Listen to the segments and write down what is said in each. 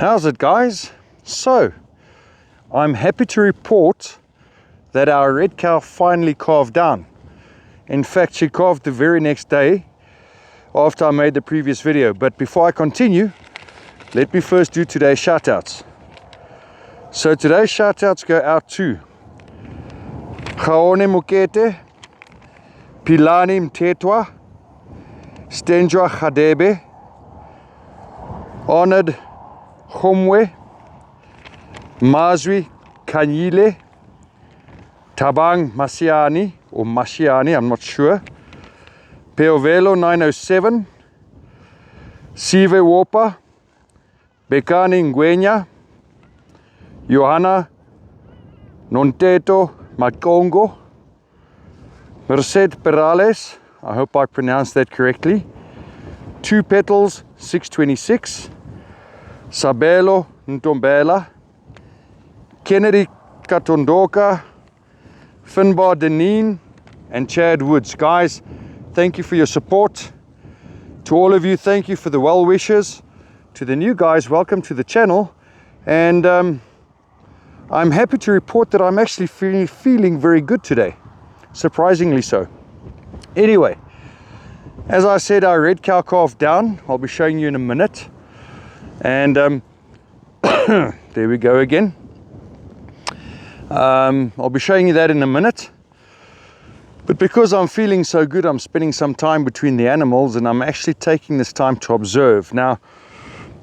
How's it, guys? So I'm happy to report that our red cow finally calved down. In fact, she calved the very next day after I made the previous video. But before I continue, let me first do today's shout outs. So today's shout outs go out to Gaone Mukete, Pilani Mtetwa, Stenjwa Khadebe, Honored Homwe, Mazwi Kanyile, Tabang Masiani or Mashiani, I'm not sure, Peovelo 907, Sive Wopa, Bekani Ngwenya, Johanna Nonteto Makongo, Merced Perales, I hope I pronounced that correctly, Two Petals 626, Sabelo Ntombela, Kennedy Katondoka, Finbar Deneen, and Chad Woods. Guys, thank you for your support. To all of you, thank you for the well wishes. To the new guys, welcome to the channel. And I'm happy to report that I'm actually feeling very good today, surprisingly so. Anyway, as I said, our red cow calved down. I'll be showing you in a minute. And there we go again. I'll be showing you that in a minute. But because I'm feeling so good, I'm spending some time between the animals, and I'm actually taking this time to observe. Now,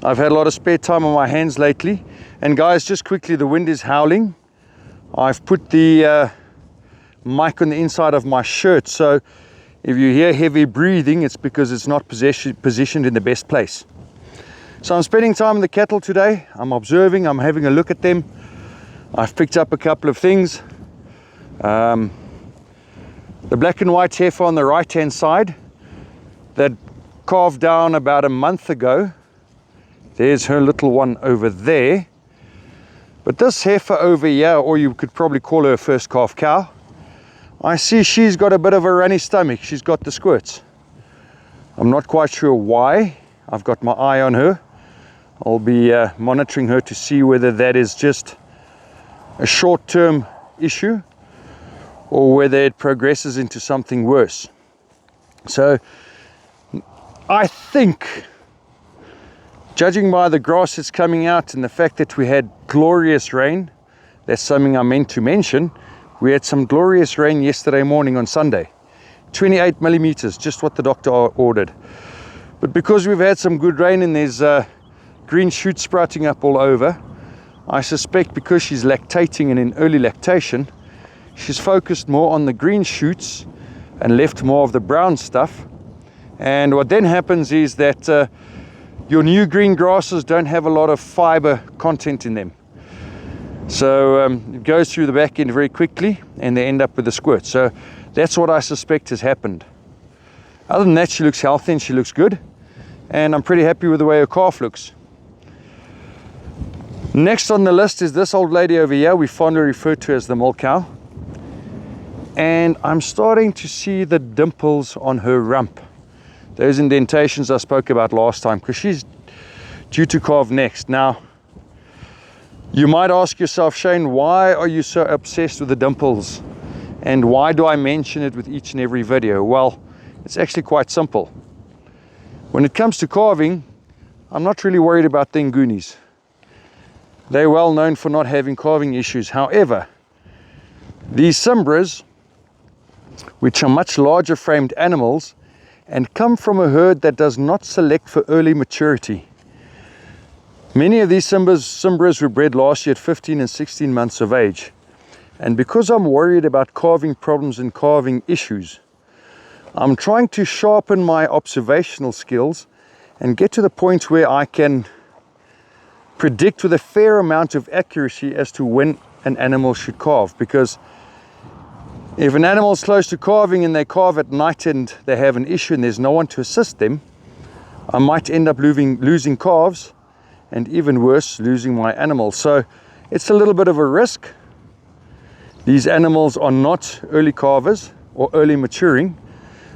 I've had a lot of spare time on my hands lately. And guys, just quickly, the wind is howling. I've put the mic on the inside of my shirt, so if you hear heavy breathing, it's because it's not positioned in the best place. So I'm spending time with the cattle today. I'm observing, I'm having a look at them. I've picked up a couple of things. The black and white heifer on the right hand side that calved down about a month ago. There's her little one over there. But this heifer over here, or you could probably call her a first calf cow, I see she's got a bit of a runny stomach. She's got the squirts. I'm not quite sure why. I've got my eye on her. I'll be monitoring her to see whether that is just a short-term issue or whether it progresses into something worse. So I think, judging by the grass that's coming out and the fact that we had glorious rain, that's something I meant to mention. We had some glorious rain yesterday morning on Sunday, 28 millimeters, just what the doctor ordered. But because we've had some good rain and there's green shoots sprouting up all over, I suspect because she's lactating and in early lactation, she's focused more on the green shoots and left more of the brown stuff. And what then happens is that your new green grasses don't have a lot of fiber content in them. So it goes through the back end very quickly and they end up with a squirt. So that's what I suspect has happened. Other than that, she looks healthy and she looks good. And I'm pretty happy with the way her calf looks. Next on the list is this old lady over here. We fondly refer to as the milk cow. And I'm starting to see the dimples on her rump. Those indentations I spoke about last time, because she's due to calve next. Now, you might ask yourself, Shane, why are you so obsessed with the dimples? And why do I mention it with each and every video? Well, it's actually quite simple. When it comes to calving, I'm not really worried about the Ngoonies. They're well known for not having calving issues. However, these Cimbras, which are much larger framed animals and come from a herd that does not select for early maturity. Many of these Cimbras were bred last year at 15 and 16 months of age. And because I'm worried about calving problems and calving issues, I'm trying to sharpen my observational skills and get to the point where I can predict with a fair amount of accuracy as to when an animal should calve. Because if an animal is close to calving and they calve at night and they have an issue and there's no one to assist them, I might end up losing calves, and even worse, losing my animal. So it's a little bit of a risk. These animals are not early calvers or early maturing,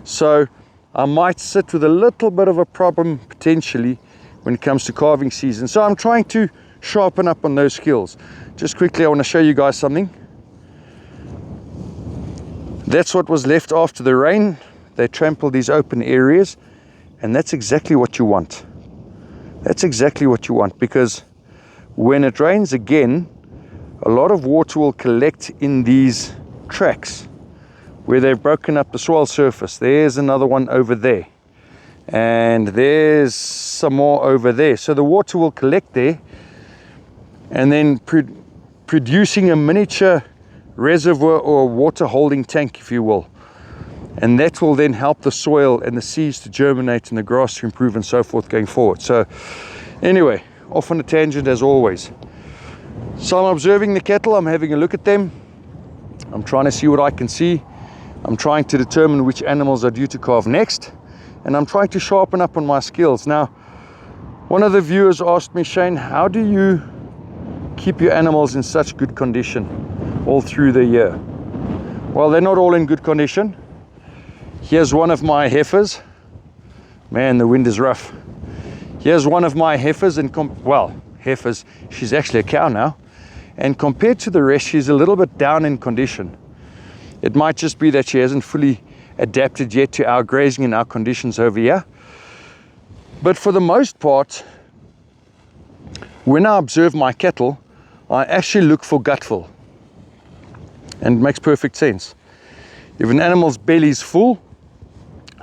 so I might sit with a little bit of a problem potentially when it comes to calving season. So I'm trying to sharpen up on those skills. Just quickly, I want to show you guys something. That's what was left after the rain. They trampled these open areas, and that's exactly what you want. That's exactly what you want, because when it rains again, a lot of water will collect in these tracks where they've broken up the soil surface. There's another one over there, and there's some more over there. So the water will collect there, and then producing a miniature reservoir or water holding tank, if you will. And that will then help the soil and the seeds to germinate and the grass to improve and so forth going forward. So anyway, off on a tangent as always. So I'm observing the cattle, I'm having a look at them. I'm trying to see what I can see. I'm trying to determine which animals are due to calve next. And I'm trying to sharpen up on my skills. Now, one of the viewers asked me, Shane, how do you keep your animals in such good condition all through the year? Well, they're not all in good condition. Here's one of my heifers. Man, the wind is rough. Here's one of my heifers, and heifers, she's actually a cow now. And compared to the rest, she's a little bit down in condition. It might just be that she hasn't fully adapted yet to our grazing and our conditions over here. But for the most part, when I observe my cattle, I actually look for gutful. And it makes perfect sense. If an animal's belly is full,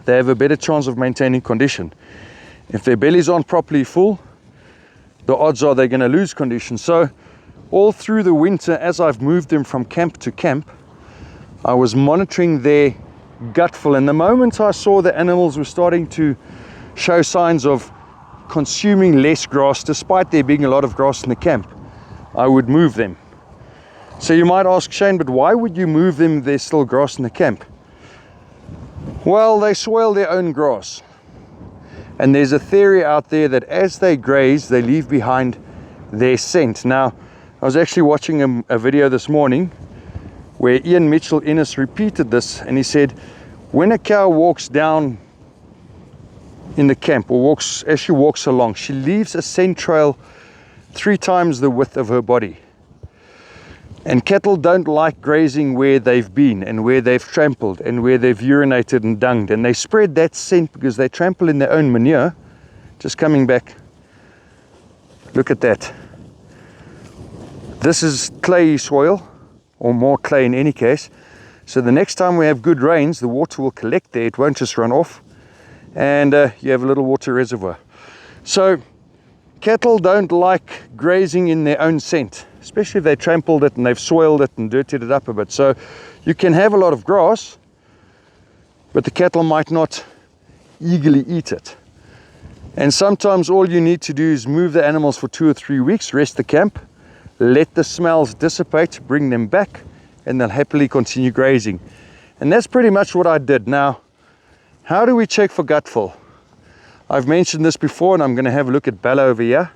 they have a better chance of maintaining condition. If their bellies aren't properly full, the odds are they're going to lose condition. So all through the winter, as I've moved them from camp to camp, I was monitoring their gutful. And the moment I saw the animals were starting to show signs of consuming less grass, despite there being a lot of grass in the camp, I would move them. So you might ask, Shane, but why would you move them if there's still grass in the camp? Well, they soil their own grass. And there's a theory out there that as they graze, they leave behind their scent. Now, I was actually watching a video this morning where Ian Mitchell Innes repeated this, and he said, when a cow walks down in the camp, or as she walks along, she leaves a scent trail 3 times the width of her body. And cattle don't like grazing where they've been and where they've trampled and where they've urinated and dunged, and they spread that scent because they trample in their own manure. Just coming back, look at that. This is clayey soil, or more clay in any case. So the next time we have good rains, the water will collect there, it won't just run off, and you have a little water reservoir. So cattle don't like grazing in their own scent, especially if they trampled it and they've soiled it and dirtied it up a bit. So you can have a lot of grass, but the cattle might not eagerly eat it. And sometimes all you need to do is move the animals for 2 or 3 weeks, rest the camp, let the smells dissipate, bring them back, and they'll happily continue grazing. And that's pretty much what I did. Now, how do we check for gutful? I've mentioned this before, and I'm going to have a look at Bella over here.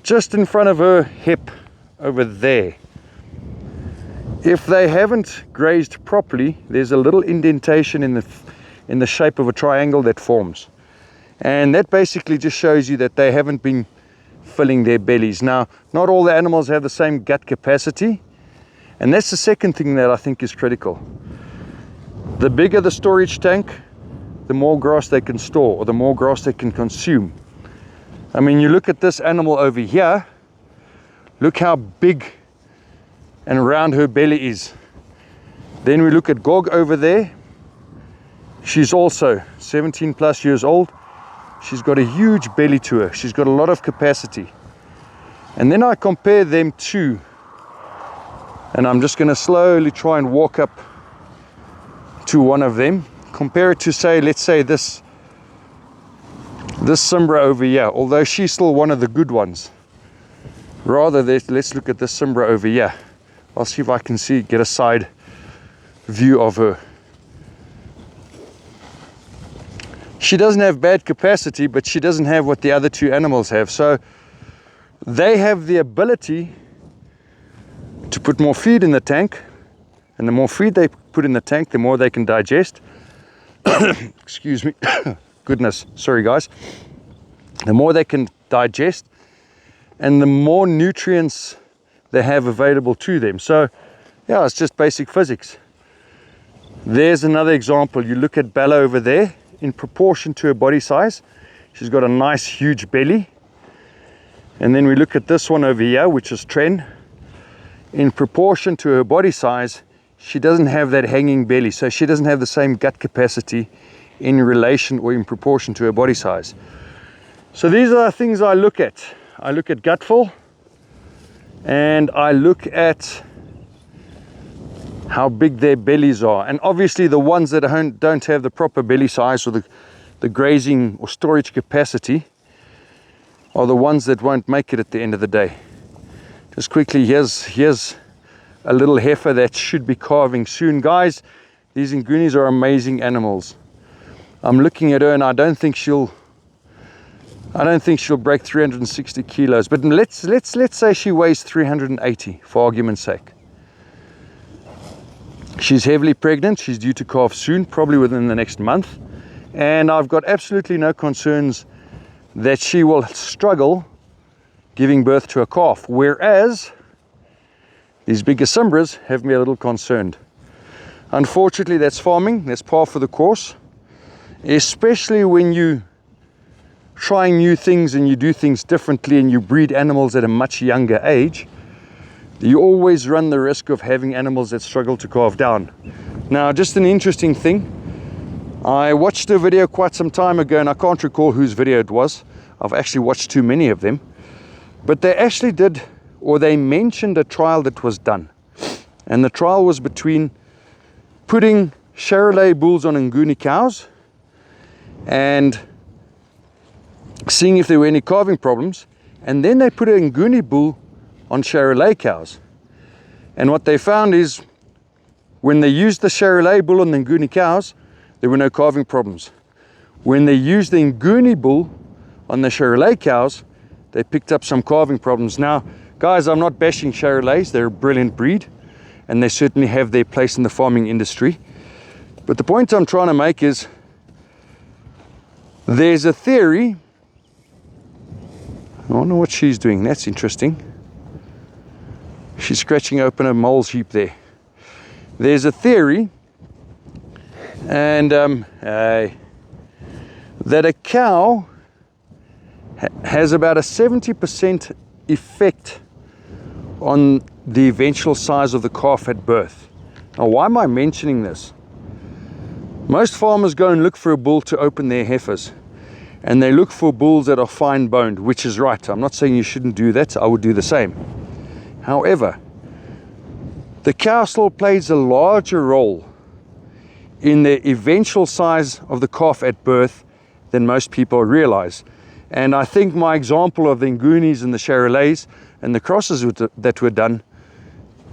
Just in front of her hip over there. If they haven't grazed properly, there's a little indentation in the shape of a triangle that forms. And that basically just shows you that they haven't been filling their bellies. Now, not all the animals have the same gut capacity, and that's the second thing that I think is critical. The bigger the storage tank, the more grass they can store, or the more grass they can consume. I mean, you look at this animal over here, look how big and round her belly is. Then we look at Gog over there. She's also 17 plus years old. She's got a huge belly to her. She's got a lot of capacity. And then I compare them to, and I'm just going to slowly try and walk up to one of them. Compare it to, say, let's say this Simbra over here, although she's still one of the good ones. Rather, let's look at this Simbra over here. I'll see if I can get a side view of her. She doesn't have bad capacity, but she doesn't have what the other 2 animals have. So they have the ability to put more feed in the tank, and the more feed they put in the tank, the more they can digest. Excuse me. Goodness, sorry guys. the more they can digest, and the more nutrients they have available to them. So yeah, it's just basic physics. There's another example. You look at Bella over there, in proportion to her body size, she's got a nice huge belly. And then we look at this one over here, which is Tren. In proportion to her body size, she doesn't have that hanging belly, so she doesn't have the same gut capacity in relation or in proportion to her body size. So these are the things I look at. I look at gut fill, and I look at how big their bellies are. And obviously the ones that don't have the proper belly size or the grazing or storage capacity are the ones that won't make it at the end of the day. Just quickly, here's a little heifer that should be calving soon. Guys, these Ngunis are amazing animals. I'm looking at her and I don't think she'll break 360 kilos, but let's say she weighs 380 for argument's sake. She's heavily pregnant. She's due to calve soon, probably within the next month. And I've got absolutely no concerns that she will struggle giving birth to a calf. Whereas these bigger Simbras have me a little concerned. Unfortunately, that's farming. That's par for the course. Especially when you trying new things and you do things differently and you breed animals at a much younger age, you always run the risk of having animals that struggle to calve down. Now, just an interesting thing, I watched a video quite some time ago, and I can't recall whose video it was. I've actually watched too many of them. But they actually did, or they mentioned a trial that was done. And the trial was between putting Charolais bulls on Nguni cows and seeing if there were any calving problems. And then they put a Nguni bull on Charolais cows. And what they found is when they used the Charolais bull on the Nguni cows, there were no calving problems. When they used the Nguni bull on the Charolais cows, they picked up some calving problems. Now, guys, I'm not bashing Charolais. They're a brilliant breed, and they certainly have their place in the farming industry. But the point I'm trying to make is there's a theory. I wonder what she's doing. That's interesting. She's scratching open a moles heap there. There's a theory, and that a cow has about a 70% effect on the eventual size of the calf at birth. Now, why am I mentioning this? Most farmers go and look for a bull to open their heifers, and they look for bulls that are fine boned, which is right. I'm not saying you shouldn't do that. I would do the same. However, the cow still plays a larger role in the eventual size of the calf at birth than most people realize. And I think my example of the Ngunis and the Charolais and the crosses that were done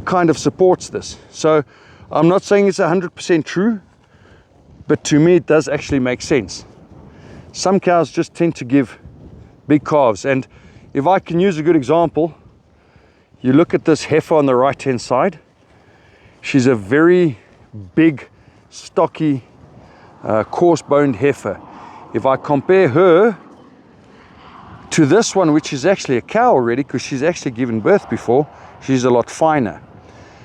kind of supports this. So I'm not saying it's 100% true, but to me it does actually make sense. Some cows just tend to give big calves, and if I can use a good example, you look at this heifer on the right hand side. She's a very big, stocky, coarse-boned heifer. If I compare her to this one, which is actually a cow already, because she's actually given birth before, she's a lot finer.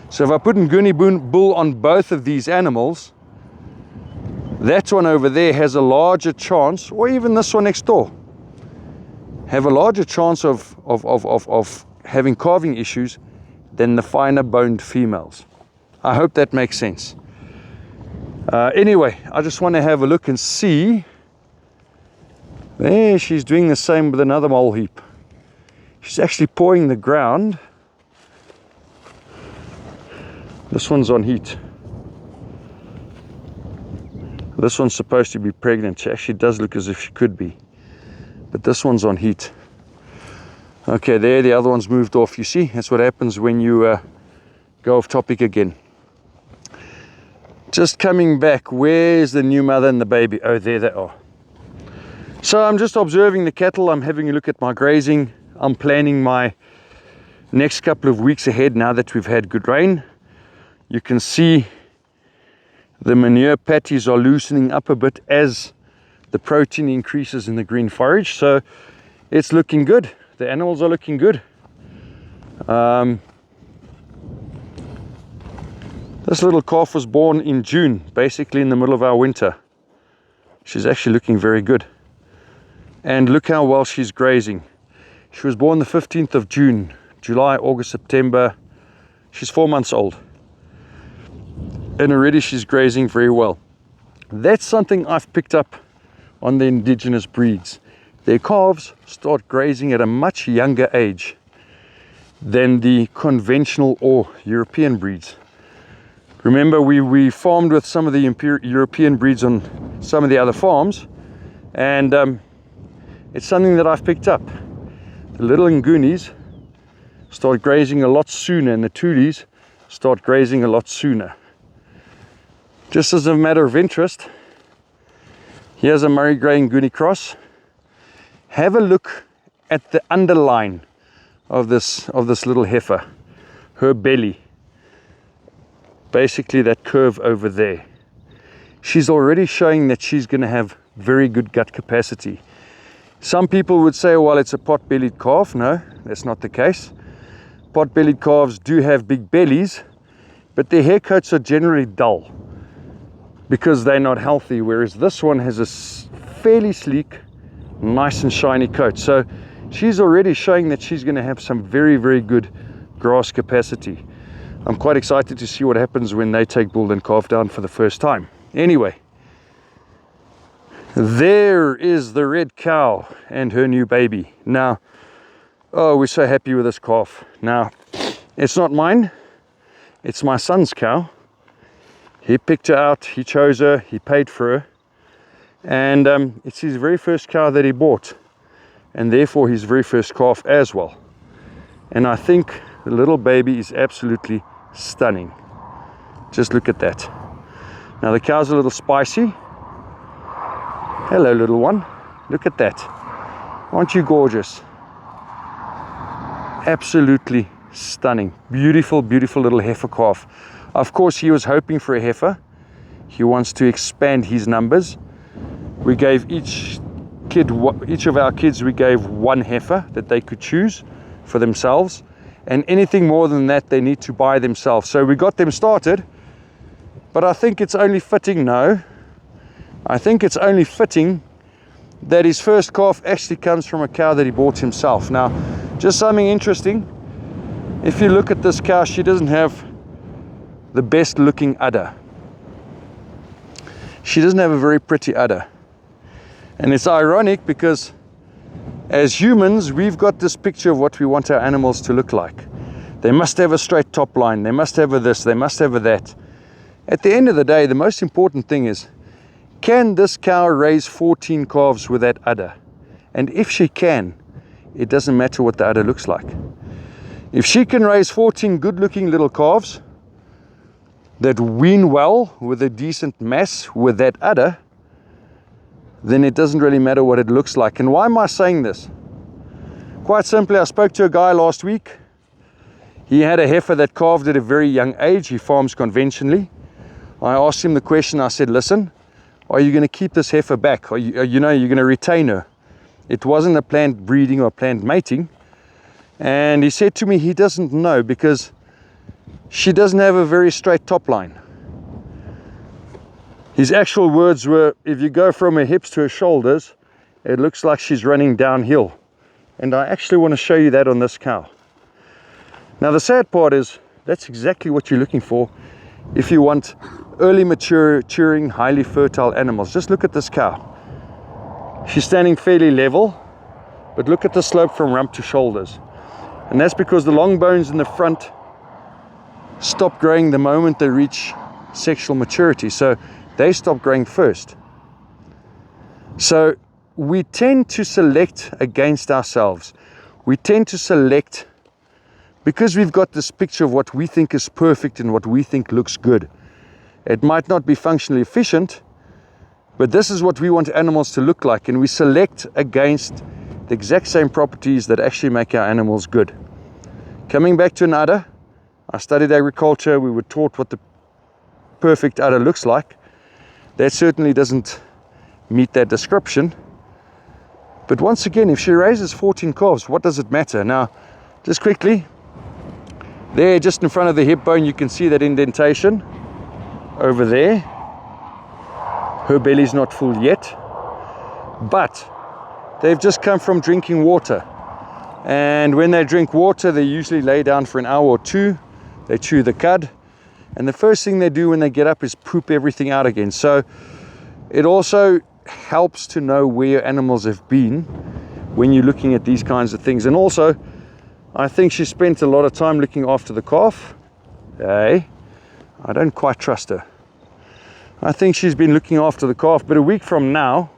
So if I put Nguni bull on both of these animals, that one over there has a larger chance, or even this one next door, have a larger chance of having calving issues than the finer boned females. I hope that makes sense. Anyway, I just want to have a look and see. There, she's doing the same with another mole heap. She's actually pawing the ground. This one's on heat. This one's supposed to be pregnant. She actually does look as if she could be. But this one's on heat. Okay, there, the other one's moved off. You see, that's what happens when you go off topic again. Just coming back, where's the new mother and the baby? Oh, there they are. So I'm just observing the cattle. I'm having a look at my grazing. I'm planning my next couple of weeks ahead now that we've had good rain. You can see the manure patties are loosening up a bit as the protein increases in the green forage. So it's looking good. The animals are looking good. This little calf was born in June, basically in the middle of our winter. She's actually looking very good. And look how well she's grazing. She was born the 15th of June, July, August, September. She's 4 months old. And already she's grazing very well. That's something I've picked up on the indigenous breeds. Their calves start grazing at a much younger age than the conventional or European breeds. Remember, we farmed with some of the European breeds on some of the other farms, and it's something that I've picked up. The little Ngunis start grazing a lot sooner, and the Tulis start grazing a lot sooner. Just as a matter of interest, here's a Murray Grey Nguni cross. Have a look at the underline of this little heifer, her belly. Basically that curve over there. She's already showing that she's going to have very good gut capacity. Some people would say, well, it's a pot-bellied calf. No, that's not the case. Pot-bellied calves do have big bellies, but their hair coats are generally dull because they're not healthy, whereas this one has a fairly sleek, nice and shiny coat. So she's already showing that she's going to have some very, very good grass capacity. I'm quite excited to see what happens when they take bull and calf down for the first time. Anyway, there is the red cow and her new baby. Now, oh, we're so happy with this calf. Now, it's not mine, it's my son's cow. He picked her out, he chose her, he paid for her, and it's his very first cow that he bought, and therefore his very first calf as well. And I think the little baby is absolutely stunning. Just look at that. Now the cow's a little spicy. Hello, little one. Look at that. Aren't you gorgeous? Absolutely stunning. Beautiful, beautiful little heifer calf. Of course, he was hoping for a heifer. He wants to expand his numbers. We gave each of our kids, we gave one heifer that they could choose for themselves. And anything more than that, they need to buy themselves. So we got them started, but I think it's only fitting, I think it's only fitting that his first calf actually comes from a cow that he bought himself. Now, just something interesting. If you look at this cow, she doesn't have the best looking udder. She doesn't have a very pretty udder. And it's ironic because as humans, we've got this picture of what we want our animals to look like. They must have a straight top line. They must have a this. They must have a that. At the end of the day, the most important thing is, can this cow raise 14 calves with that udder? And if she can, it doesn't matter what the udder looks like. If she can raise 14 good-looking little calves that wean well with a decent mass with that udder, then it doesn't really matter what it looks like. And why am I saying this? Quite simply, I spoke to a guy last week. He had a heifer that calved at a very young age. He farms conventionally. I asked him the question. I said, listen, are you going to keep this heifer back? Are you going to retain her? It wasn't a planned breeding or planned mating. And he said to me he doesn't know because she doesn't have a very straight top line. His actual words were, if you go from her hips to her shoulders, it looks like she's running downhill. And I actually want to show you that on this cow. Now the sad part is, that's exactly what you're looking for if you want early maturing, highly fertile animals. Just look at this cow. She's standing fairly level, but look at the slope from rump to shoulders. And that's because the long bones in the front stop growing the moment they reach sexual maturity. So they stop growing first. So we tend to select against ourselves. We tend to select because we've got this picture of what we think is perfect and what we think looks good. It might not be functionally efficient, but this is what we want animals to look like, and we select against the exact same properties that actually make our animals good. Coming back to an udder, I studied agriculture. We were taught what the perfect udder looks like. That certainly doesn't meet that description. But once again, if she raises 14 calves, what does it matter? Now, just quickly, there just in front of the hip bone, you can see that indentation over there. Her belly's not full yet, but they've just come from drinking water. And when they drink water, they usually lay down for an hour or two. They chew the cud. And the first thing they do when they get up is poop everything out again. So it also helps to know where your animals have been when you're looking at these kinds of things. And also, I think she spent a lot of time looking after the calf. Hey, I don't quite trust her. I think she's been looking after the calf, but a week from now,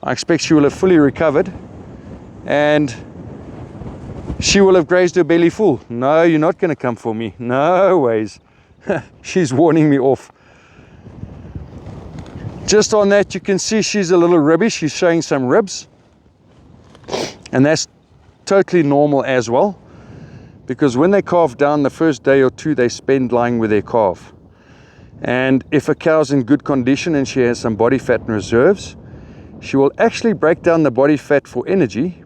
I expect she will have fully recovered and she will have grazed her belly full. No, you're not going to come for me. No ways. She's warning me off. Just on that, you can see she's a little ribby. She's showing some ribs. And that's totally normal as well. Because when they calve down, the first day or two, they spend lying with their calf. And if a cow's in good condition and she has some body fat in reserves, she will actually break down the body fat for energy.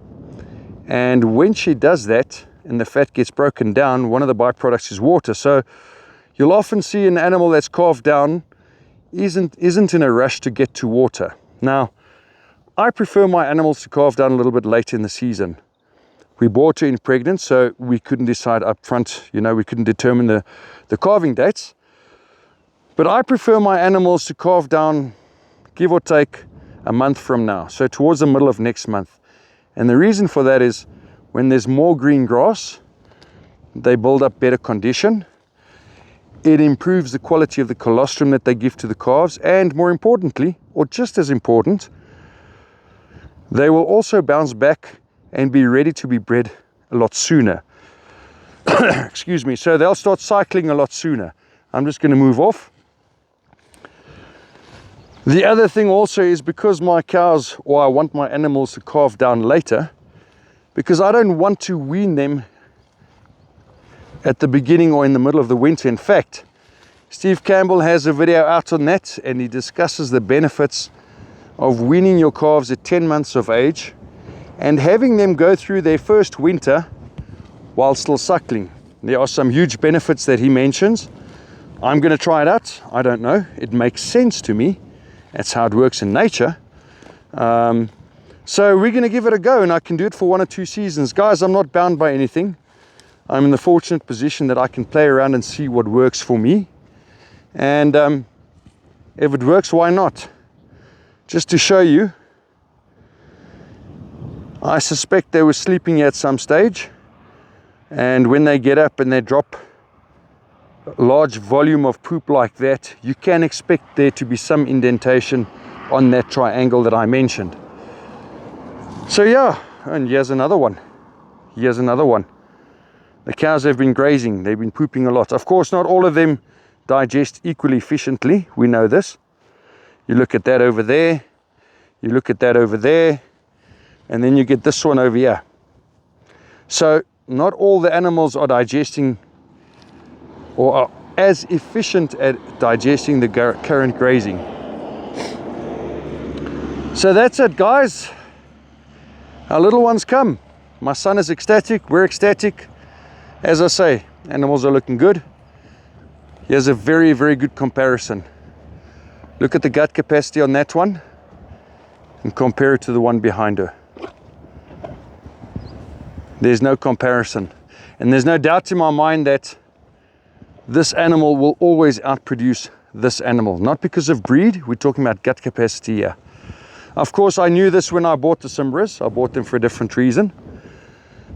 And when she does that and the fat gets broken down, one of the byproducts is water. So you'll often see an animal that's calved down isn't in a rush to get to water. Now, I prefer my animals to calve down a little bit later in the season. We bought her in pregnant, so we couldn't decide up front, we couldn't determine the calving dates. But I prefer my animals to calve down, give or take, a month from now. So towards the middle of next month. And the reason for that is when there's more green grass, they build up better condition. It improves the quality of the colostrum that they give to the calves. And more importantly, or just as important, they will also bounce back and be ready to be bred a lot sooner. Excuse me. So they'll start cycling a lot sooner. I'm just going to move off. The other thing also is because my cows, or I want my animals to calve down later, because I don't want to wean them at the beginning or in the middle of the winter. In fact, Steve Campbell has a video out on that, and he discusses the benefits of weaning your calves at 10 months of age and having them go through their first winter while still suckling. There are some huge benefits that he mentions. I'm going to try it out. I don't know. It makes sense to me. That's how it works in nature. So we're going to give it a go, and I can do it for 1 or 2 seasons. Guys, I'm not bound by anything. I'm in the fortunate position that I can play around and see what works for me. And if it works, why not? Just to show you, I suspect they were sleeping at some stage. And when they get up and they drop a large volume of poop like that, you can expect there to be some indentation on that triangle that I mentioned. So yeah, and here's another one. Here's another one. The cows have been grazing. They've been pooping a lot. Of course, not all of them digest equally efficiently. We know this. You look at that over there. You look at that over there. And then you get this one over here. So not all the animals are digesting or are as efficient at digesting the current grazing. So that's it, guys. Our little ones come. My son is ecstatic. We're ecstatic. As I say, animals are looking good. Here's a very, very good comparison. Look at the gut capacity on that one and compare it to the one behind her. There's no comparison. And there's no doubt in my mind that this animal will always outproduce this animal. Not because of breed, we're talking about gut capacity here. Of course, I knew this when I bought the Cimbras. I bought them for a different reason.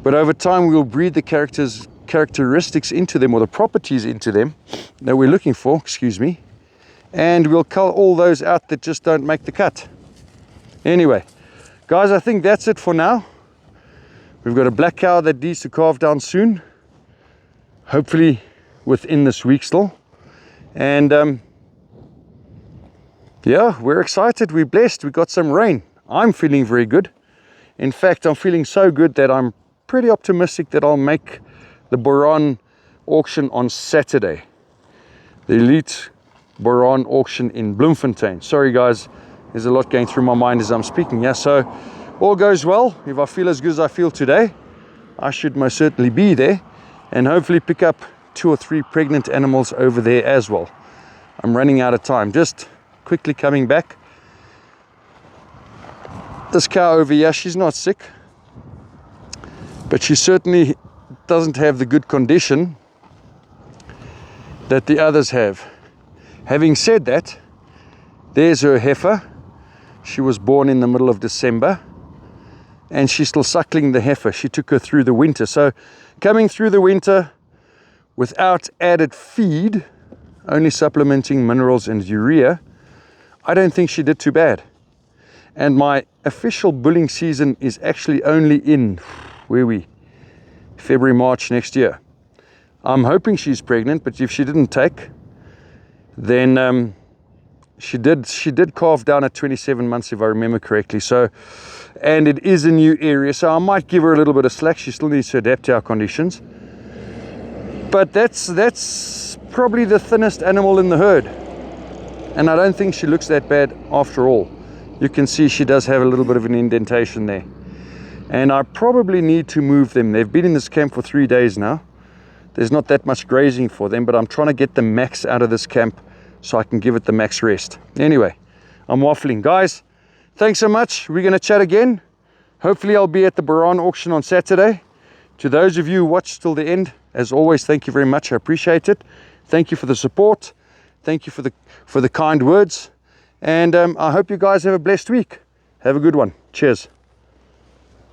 But over time, we'll breed the characteristics into them, or the properties into them that we're looking for, excuse me. And we'll cull all those out that just don't make the cut. Anyway, guys, I think that's it for now. We've got a black cow that needs to calve down soon. Hopefully within this week still. And yeah, we're excited. We're blessed. We got some rain. I'm feeling very good. In fact, I'm feeling so good that I'm pretty optimistic that I'll make the Boran auction on Saturday. The Elite Boran auction in Bloemfontein. Sorry guys, There's a lot going through my mind as I'm speaking. Yeah, so all goes well. If I feel as good as I feel today, I should most certainly be there and hopefully pick up 2 or 3 pregnant animals over there as well. I'm running out of time. Just quickly coming back. This cow over here, she's not sick, but she certainly doesn't have the good condition that the others have. Having said that, there's her heifer. She was born in the middle of December and she's still suckling the heifer. She took her through the winter. So coming through the winter without added feed, only supplementing minerals and urea, I don't think she did too bad. And my official bulling season is actually only in, February, March next year. I'm hoping she's pregnant, but if she didn't take, then she did calve down at 27 months, if I remember correctly. So, and it is a new area, so I might give her a little bit of slack. She still needs to adapt to our conditions. But that's probably the thinnest animal in the herd. And I don't think she looks that bad after all. You can see she does have a little bit of an indentation there. And I probably need to move them. They've been in this camp for 3 days now. There's not that much grazing for them, but I'm trying to get the max out of this camp so I can give it the max rest. Anyway, I'm waffling. Guys, thanks so much. We're going to chat again. Hopefully I'll be at the Baran auction on Saturday. To those of you who watched till the end, as always, thank you very much. I appreciate it. Thank you for the support. Thank you for the kind words. And I hope you guys have a blessed week. Have a good one. Cheers.